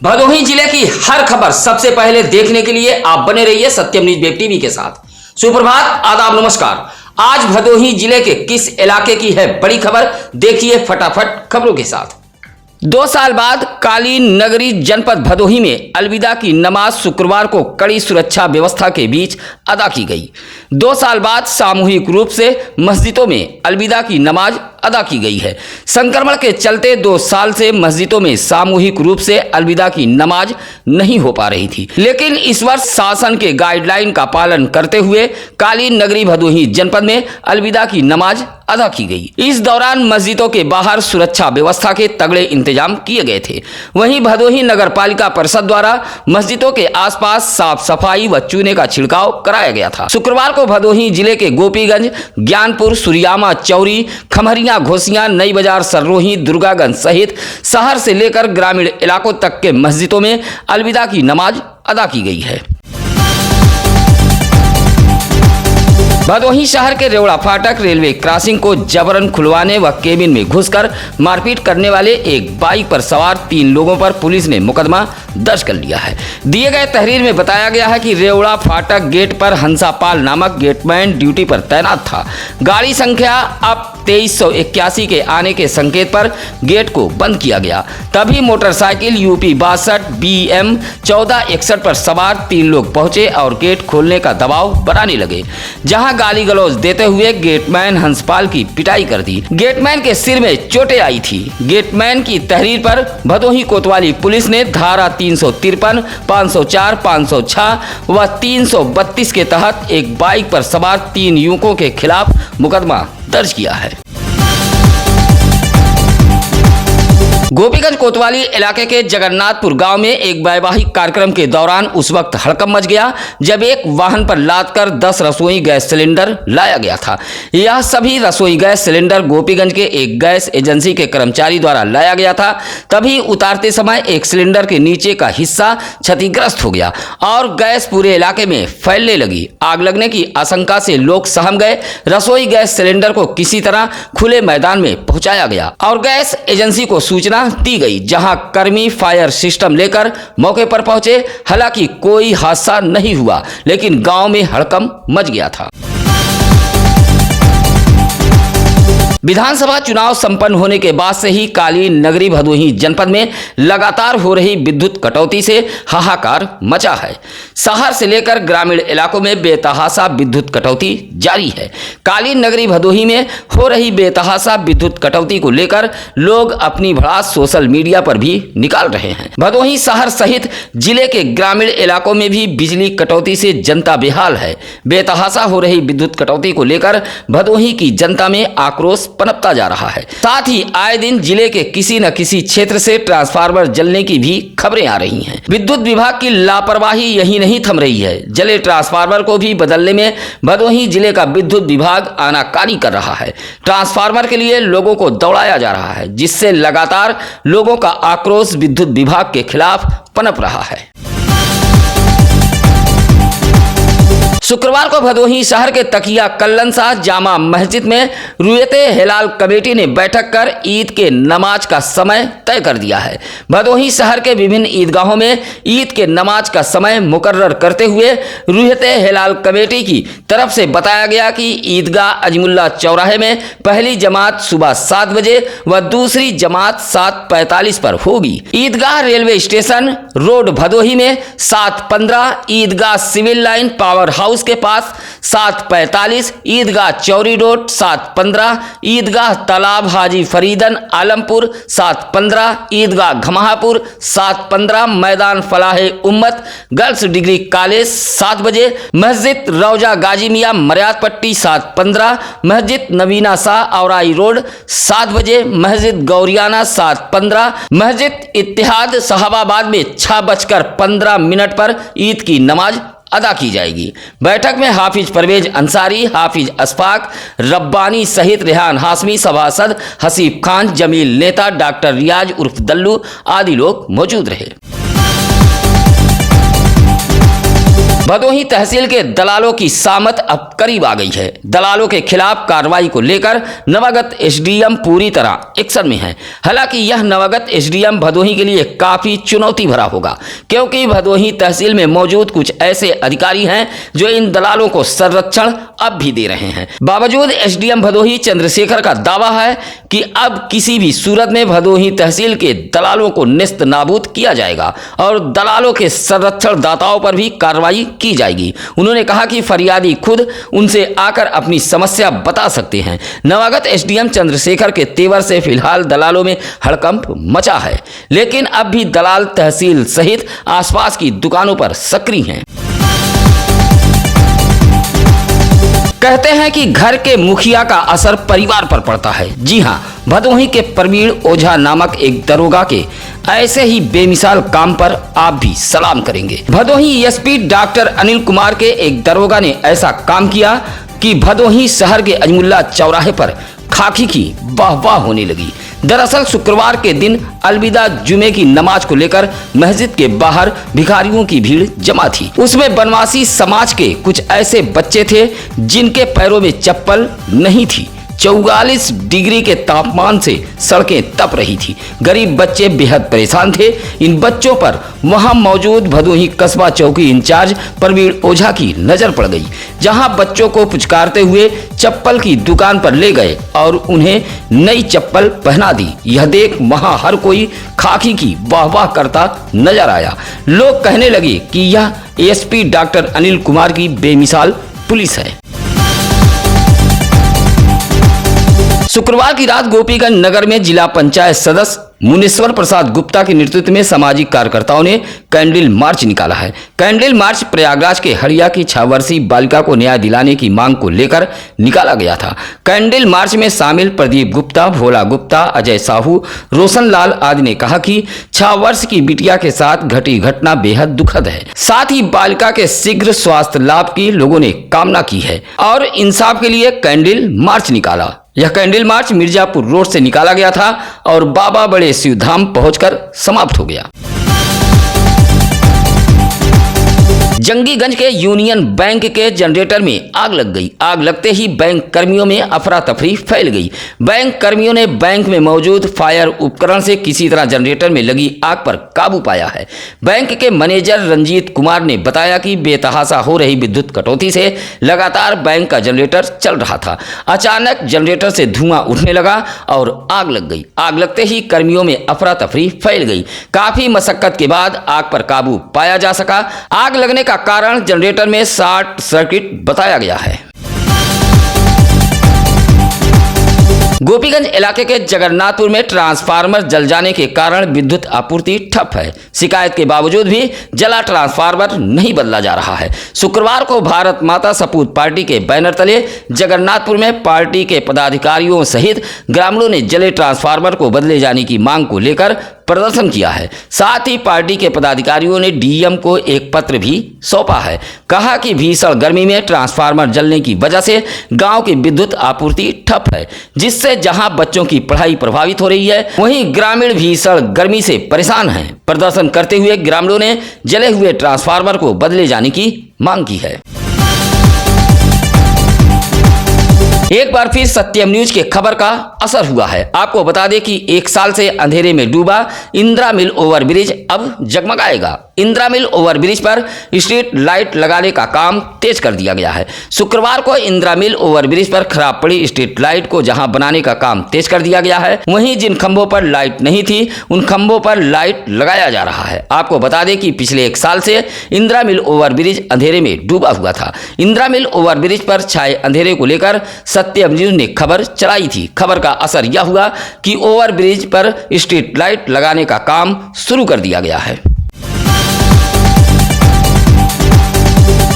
भदोही जिले की हर खबर सबसे पहले देखने के लिए आप बने रहिए सत्यम न्यूज वेब टीवी के साथ। सुप्रभात, आदाब, नमस्कार। आज भदोही जिले के किस इलाके की है बड़ी खबर, देखिए फटाफट खबरों के साथ। 2 साल बाद काली नगरी जनपद भदोही में अलविदा की नमाज शुक्रवार को कड़ी सुरक्षा व्यवस्था के बीच अदा की गई। 2 साल बाद सामूहिक रूप से मस्जिदों में अलविदा की नमाज अदा की गई है। संक्रमण के चलते 2 साल से मस्जिदों में सामूहिक रूप से अलविदा की नमाज नहीं हो पा रही थी, लेकिन इस वर्ष शासन के गाइडलाइन का पालन करते हुए काली नगरी भदोही जनपद में अलविदा की नमाज अदा की गई। इस दौरान मस्जिदों के बाहर सुरक्षा व्यवस्था के तगड़े इंतजाम किए गए थे। वहीं भदोही नगर पालिका परिषद द्वारा मस्जिदों के आसपास साफ सफाई व चूने का छिड़काव कराया गया था। शुक्रवार को भदोही जिले के गोपीगंज, ज्ञानपुर, सुरियामा, चौरी, खमरिया, घोसियां, नई बाजार, सररोही, दुर्गागंज सहित शहर से लेकर ग्रामीण इलाकों तक के मस्जिदों में अलविदा की नमाज अदा की गई है। भदोही शहर के रेवड़ा फाटक रेलवे क्रॉसिंग को जबरन खुलवाने व केबिन में घुसकर मारपीट करने वाले एक बाइक पर सवार 3 लोगों पर पुलिस ने मुकदमा दर्ज कर लिया है। दिए गए तहरीर में बताया गया है कि रेवड़ा फाटक गेट पर हंसापाल नामक गेटमैन ड्यूटी पर तैनात था। गाड़ी संख्या अब 2381 के आने के संकेत पर गेट को बंद किया गया। तभी मोटरसाइकिल यूपी 62 BM 1461 पर सवार 3 लोग पहुंचे और गेट खोलने का दबाव बनाने लगे, जहां गाली गलौज देते हुए गेटमैन हंसपाल की पिटाई कर दी। गेटमैन के सिर में चोटें आई थी। गेटमैन की तहरीर पर भदोही कोतवाली पुलिस ने धारा 353, 504, 506 व 332 के तहत एक बाइक पर सवार 3 युवकों के खिलाफ मुकदमा दर्ज किया है। गोपीगंज कोतवाली इलाके के जगन्नाथपुर गांव में एक वैवाहिक कार्यक्रम के दौरान उस वक्त हड़कंप मच गया जब एक वाहन पर लादकर 10 रसोई गैस सिलेंडर लाया गया था। यह सभी रसोई गैस सिलेंडर गोपीगंज के एक गैस एजेंसी के कर्मचारी द्वारा लाया गया था। तभी उतारते समय एक सिलेंडर के नीचे का हिस्सा क्षतिग्रस्त हो गया और गैस पूरे इलाके में फैलने लगी। आग लगने की आशंका से लोग सहम गए। रसोई गैस सिलेंडर को किसी तरह खुले मैदान में पहुंचाया गया और गैस एजेंसी को सूचना दी गई, जहां कर्मी फायर सिस्टम लेकर मौके पर पहुंचे। हालांकि कोई हादसा नहीं हुआ, लेकिन गांव में हड़कंप मच गया था। विधानसभा चुनाव संपन्न होने के बाद से ही काली नगरी भदोही जनपद में लगातार हो रही विद्युत कटौती से हाहाकार मचा है। शहर से लेकर ग्रामीण इलाकों में बेतहाशा विद्युत कटौती जारी है। काली नगरी भदोही में हो रही बेतहाशा विद्युत कटौती को लेकर लोग अपनी भड़ास सोशल मीडिया पर भी निकाल रहे हैं। भदोही शहर सहित जिले के ग्रामीण इलाकों में भी बिजली कटौती से जनता बेहाल है। बेतहाशा हो रही विद्युत कटौती को लेकर भदोही की जनता में आक्रोश पनपता जा रहा है। साथ ही आए दिन जिले के किसी न किसी क्षेत्र से ट्रांसफार्मर जलने की भी खबरें आ रही हैं। विद्युत विभाग की लापरवाही यही नहीं थम रही है। जले ट्रांसफार्मर को भी बदलने में भदोही जिले का विद्युत विभाग आनाकानी कर रहा है। ट्रांसफार्मर के लिए लोगों को दौड़ाया जा रहा है, जिससे लगातार लोगों का आक्रोश विद्युत विभाग के खिलाफ पनप रहा है। शुक्रवार को भदोही शहर के तकिया कल्लन शाह जामा मस्जिद में रुयते हिलाल कमेटी ने बैठक कर ईद के नमाज का समय तय कर दिया है। भदोही शहर के विभिन्न ईदगाहों में ईद के नमाज का समय मुकर्रर करते हुए रुयते हिलाल कमेटी की तरफ से बताया गया कि ईदगाह अजमुल्ला चौराहे में पहली जमात सुबह 7 बजे व दूसरी जमात 7:45 पर होगी। ईदगाह रेलवे स्टेशन रोड भदोही में 7:15, ईदगाह सिविल लाइन पावर हाउस के पास 7:45, ईदगाह चौरी रोड 7:15, ईदगाह तालाब हाजी फरीदन आलमपुर 7:15, ईदगाह घमाहापुर 7:15, मैदान फलाहे उम्मत गर्ल्स डिग्री कॉलेज 7 बजे, मस्जिद रौजा गाजी मियां मर्याद पट्टी 7:15, मस्जिद नवीना शाह औराई रोड 7 बजे, मस्जिद गौरियाना 7:15, मस्जिद इत्तिहाद साहबाबाद में 6:15 पर ईद की नमाज अदा की जाएगी। बैठक में हाफिज परवेज अंसारी, हाफिज अशफाक रब्बानी सहित रेहान हाशमी, सभासद हसीब खान, जमील नेता, डॉक्टर रियाज उर्फ दल्लू आदि लोग मौजूद रहे। भदोही तहसील के दलालों की सामत अब करीब आ गई है। दलालों के खिलाफ कार्रवाई को लेकर नवागत एसडीएम पूरी तरह एक्शन में है। हालांकि यह नवागत एसडीएम भदोही के लिए काफी चुनौती भरा होगा, क्योंकि भदोही तहसील में मौजूद कुछ ऐसे अधिकारी हैं जो इन दलालों को संरक्षण अब भी दे रहे हैं। बावजूद एसडीएम भदोही चंद्रशेखर का दावा है कि अब किसी भी सूरत में भदोही तहसील के दलालों को निस्त नाबूद किया जाएगा और दलालों के संरक्षण दाताओं पर भी कार्रवाई की जाएगी। उन्होंने कहा कि फरियादी खुद उनसे आकर अपनी समस्या बता सकते हैं। नवागत एसडीएम चंद्रशेखर के तेवर से फिलहाल दलालों में हड़कंप मचा है, लेकिन अब भी दलाल तहसील सहित आसपास की दुकानों पर सक्रिय हैं। कहते हैं कि घर के मुखिया का असर परिवार पर पड़ता है। जी हां, भदोही के प्रवीण ओझा नामक एक दरोगा के ऐसे ही बेमिसाल काम पर आप भी सलाम करेंगे। भदोही एसपी डॉक्टर अनिल कुमार के एक दरोगा ने ऐसा काम किया कि भदोही शहर के अजमुल्ला चौराहे पर खाकी की वाहवाह होने लगी। दरअसल शुक्रवार के दिन अलविदा जुमे की नमाज को लेकर मस्जिद के बाहर भिखारियों की भीड़ जमा थी। उसमें बनवासी समाज के कुछ ऐसे बच्चे थे जिनके पैरों में चप्पल नहीं थी। 44 डिग्री के तापमान से सड़कें तप रही थी। गरीब बच्चे बेहद परेशान थे। इन बच्चों पर वहां मौजूद भदोही कस्बा चौकी इंचार्ज प्रवीण ओझा की नजर पड़ गई, जहां बच्चों को पुचकारते हुए चप्पल की दुकान पर ले गए और उन्हें नई चप्पल पहना दी। यह देख वहां हर कोई खाकी की वाहवाह करता नजर आया। लोग कहने लगे कि यह एसपी डॉक्टर अनिल कुमार की बेमिसाल पुलिस है। शुक्रवार की रात गोपीगंज नगर में जिला पंचायत सदस्य मुनेश्वर प्रसाद गुप्ता के नेतृत्व में सामाजिक कार्यकर्ताओं ने कैंडल मार्च निकाला है। कैंडल मार्च प्रयागराज के हरिया की 6 वर्षीय बालिका को न्याय दिलाने की मांग को लेकर निकाला गया था। कैंडल मार्च में शामिल प्रदीप गुप्ता, भोला गुप्ता, अजय साहू, रोशन लाल आदि ने कहा कि 6 वर्ष की बिटिया के साथ घटी घटना बेहद दुखद है। साथ ही बालिका के शीघ्र स्वास्थ्य लाभ की लोगों ने कामना की है और इंसाफ के लिए कैंडल मार्च निकाला। यह कैंडल मार्च मिर्जापुर रोड से निकाला गया था और बाबा बड़े शिव धाम पहुंचकर समाप्त हो गया। जंगीगंज के यूनियन बैंक के जनरेटर में आग लग गई। आग लगते ही बैंक कर्मियों में अफरा तफरी फैल गई। बैंक कर्मियों ने बैंक में मौजूद फायर उपकरण से किसी तरह जनरेटर में लगी आग पर काबू पाया है। बैंक के मैनेजर रंजीत कुमार ने बताया कि बेतहाशा हो रही विद्युत कटौती से लगातार बैंक का जनरेटर चल रहा था। अचानक जनरेटर से धुआं उठने लगा और आग लग गई। आग लगते ही कर्मियों में अफरा तफरी फैल गई। काफी मशक्कत के बाद आग पर काबू पाया जा सका। आग लगने का कारण जनरेटर में शॉर्ट सर्किट बताया गया है। गोपीगंज इलाके के जगन्नाथपुर में ट्रांसफार्मर जल जाने के कारण विद्युत आपूर्ति ठप है। शिकायत के बावजूद भी जला ट्रांसफार्मर नहीं बदला जा रहा है। शुक्रवार को भारत माता सपूत पार्टी के बैनर तले जगन्नाथपुर में पार्टी के पदाधिकारियों सहित ग्रामीणों ने जले ट्रांसफार्मर को बदले जाने की मांग को लेकर प्रदर्शन किया है। साथ ही पार्टी के पदाधिकारियों ने डीएम को एक पत्र भी सौंपा है। कहा कि भीषण गर्मी में ट्रांसफार्मर जलने की वजह से गांव की विद्युत आपूर्ति ठप है, जिससे जहां बच्चों की पढ़ाई प्रभावित हो रही है, वहीं ग्रामीण भीषण गर्मी से परेशान हैं। प्रदर्शन करते हुए ग्रामीणों ने जले हुए ट्रांसफार्मर को बदले जाने की मांग की है। एक बार फिर सत्यम न्यूज के खबर का असर हुआ है। आपको बता दें कि 1 साल से अंधेरे में डूबा इंदिरा मिल ओवरब्रिज अब जगमगाएगा। इंदिरा मिल ओवरब्रिज पर स्ट्रीट लाइट लगाने का काम तेज कर दिया गया है। शुक्रवार को इंदिरा मिल ओवरब्रिज पर खराब पड़ी स्ट्रीट लाइट को जहां बनाने का काम तेज कर दिया गया है, वहीं जिन खंभों पर लाइट नहीं थी उन खंभों पर लाइट लगाया जा रहा है। आपको बता दें कि पिछले 1 साल से इंदिरा मिल ओवरब्रिज अंधेरे में डूबा हुआ था। इंदिरा मिल ओवरब्रिज पर छाए अंधेरे को लेकर सत्यम न्यूज ने खबर चलाई थी। खबर का असर यह हुआ कि ओवरब्रिज पर स्ट्रीट लाइट लगाने का काम शुरू कर दिया गया है।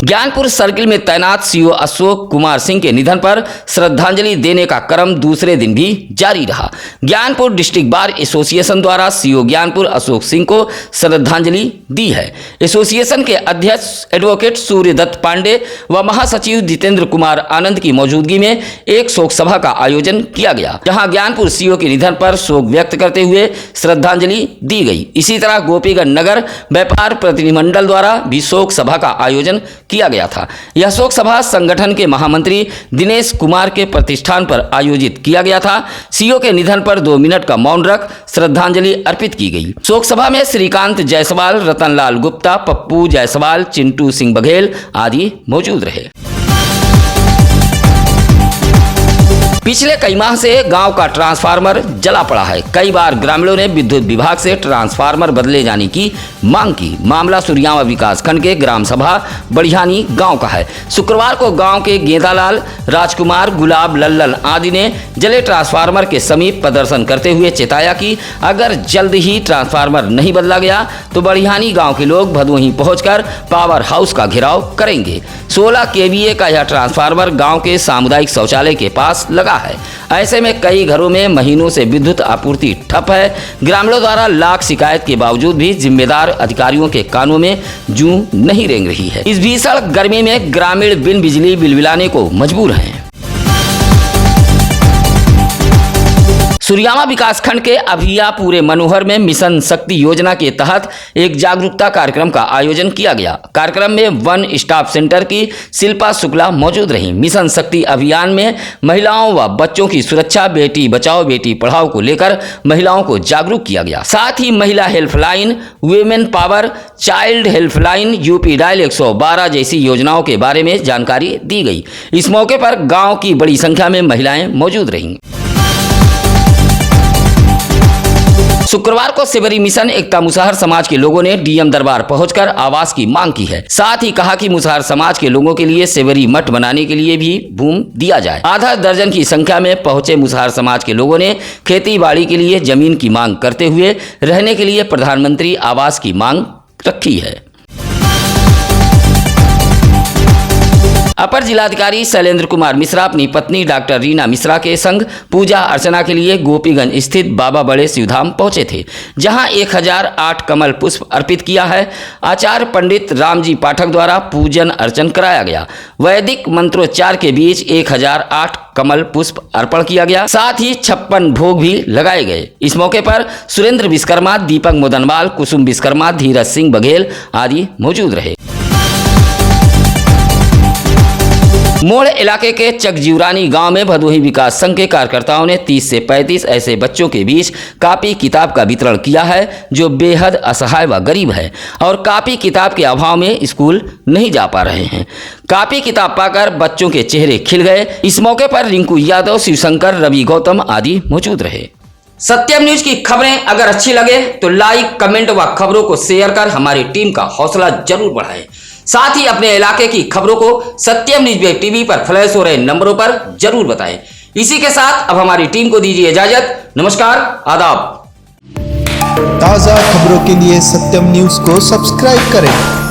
ज्ञानपुर सर्किल में तैनात सीओ अशोक कुमार सिंह के निधन पर श्रद्धांजलि देने का क्रम दूसरे दिन भी जारी रहा। ज्ञानपुर डिस्ट्रिक्ट बार एसोसिएशन द्वारा सीओ ज्ञानपुर अशोक सिंह को श्रद्धांजलि दी है। एसोसिएशन के अध्यक्ष एडवोकेट सूर्यदत्त पांडे व महासचिव जितेंद्र कुमार आनंद की मौजूदगी में एक शोक सभा का आयोजन किया गया, जहां ज्ञानपुर सीओ के निधन पर शोक व्यक्त करते हुए श्रद्धांजलि दी गई। इसी तरह गोपीगंज नगर व्यापार प्रतिनिधिमंडल द्वारा भी शोक सभा का आयोजन किया गया था। यह शोक सभा संगठन के महामंत्री दिनेश कुमार के प्रतिष्ठान पर आयोजित किया गया था। सीओ के निधन पर 2 मिनट का मौन रख श्रद्धांजलि अर्पित की गई। शोक सभा में श्रीकांत जायसवाल, रतनलाल गुप्ता, पप्पू जायसवाल, चिंटू सिंह बघेल आदि मौजूद रहे। पिछले कई माह से गांव का ट्रांसफार्मर जला पड़ा है। कई बार ग्रामीणों ने विद्युत विभाग से ट्रांसफार्मर बदले जाने की मांग की। मामला सुरियामा विकास खंड के ग्राम सभा बढ़ियानी गांव का है। शुक्रवार को गांव के गेंदालाल, राजकुमार, गुलाब, लल्लन आदि ने जले ट्रांसफार्मर के समीप प्रदर्शन करते हुए चेताया कि अगर जल्द ही ट्रांसफार्मर नहीं बदला गया तो बढ़ियानी गाँव के लोग भदोही पहुंचकर पावर हाउस का घेराव करेंगे। 16 kVA का यह ट्रांसफार्मर गाँव के सामुदायिक शौचालय के पास लगा है। ऐसे में कई घरों में महीनों से विद्युत आपूर्ति ठप है। ग्रामीणों द्वारा लाख शिकायत के बावजूद भी जिम्मेदार अधिकारियों के कानों में जूं नहीं रेंग रही है। इस भीषण गर्मी में ग्रामीण बिन बिजली बिलबिलाने को मजबूर हैं। सुरियामा विकास खंड के अभियापुरे मनोहर में मिशन शक्ति योजना के तहत एक जागरूकता कार्यक्रम का आयोजन किया गया। कार्यक्रम में वन स्टॉप सेंटर की शिल्पा शुक्ला मौजूद रहीं। मिशन शक्ति अभियान में महिलाओं व बच्चों की सुरक्षा, बेटी बचाओ बेटी पढ़ाओ को लेकर महिलाओं को जागरूक किया गया। साथ ही महिला helpline, women power, child helpline, UP dial 112 जैसी योजनाओं के बारे में जानकारी दी गई। इस मौके पर गाँव की बड़ी संख्या में महिलाएं मौजूद रहीं। शुक्रवार को सेवरी मिशन एकता मुसहर समाज के लोगों ने डीएम दरबार पहुंचकर आवास की मांग की है। साथ ही कहा कि मुसहर समाज के लोगों के लिए सेवरी मठ बनाने के लिए भी भूमि दिया जाए। आधा दर्जन की संख्या में पहुंचे मुसहर समाज के लोगों ने खेती बाड़ी के लिए जमीन की मांग करते हुए रहने के लिए प्रधानमंत्री आवास की मांग रखी है। अपर जिलाधिकारी शैलेंद्र कुमार मिश्रा अपनी पत्नी डॉक्टर रीना मिश्रा के संग पूजा अर्चना के लिए गोपीगंज स्थित बाबा बड़े शिवधाम पहुंचे थे, जहां 1008 कमल पुष्प अर्पित किया है। आचार्य पंडित रामजी पाठक द्वारा पूजन अर्चन कराया गया। वैदिक मंत्रोच्चार के बीच 1008 कमल पुष्प अर्पण किया गया। साथ ही 56 भोग भी लगाए गए। इस मौके पर सुरेंद्र विश्वकर्मा, दीपक मोदनवाल, कुसुम विश्वकर्मा, धीरज सिंह बघेल आदि मौजूद रहे। मोड़ इलाके के चकजीवरानी गांव में भदोही विकास संघ के कार्यकर्ताओं ने 30 से 35 ऐसे बच्चों के बीच कॉपी किताब का वितरण किया है जो बेहद असहाय व गरीब है और कॉपी किताब के अभाव में स्कूल नहीं जा पा रहे हैं। कॉपी किताब पाकर बच्चों के चेहरे खिल गए। इस मौके पर रिंकू यादव, शिवशंकर, रवि गौतम आदि मौजूद रहे। सत्यम न्यूज की खबरें अगर अच्छी लगे तो लाइक, कमेंट व खबरों को शेयर कर हमारी टीम का हौसला जरूर बढ़ाएं। साथ ही अपने इलाके की खबरों को सत्यम न्यूज वेब टीवी पर फ्लैश हो रहे नंबरों पर जरूर बताएं। इसी के साथ अब हमारी टीम को दीजिए इजाजत। नमस्कार, आदाब। ताज़ा खबरों के लिए सत्यम न्यूज को सब्सक्राइब करें।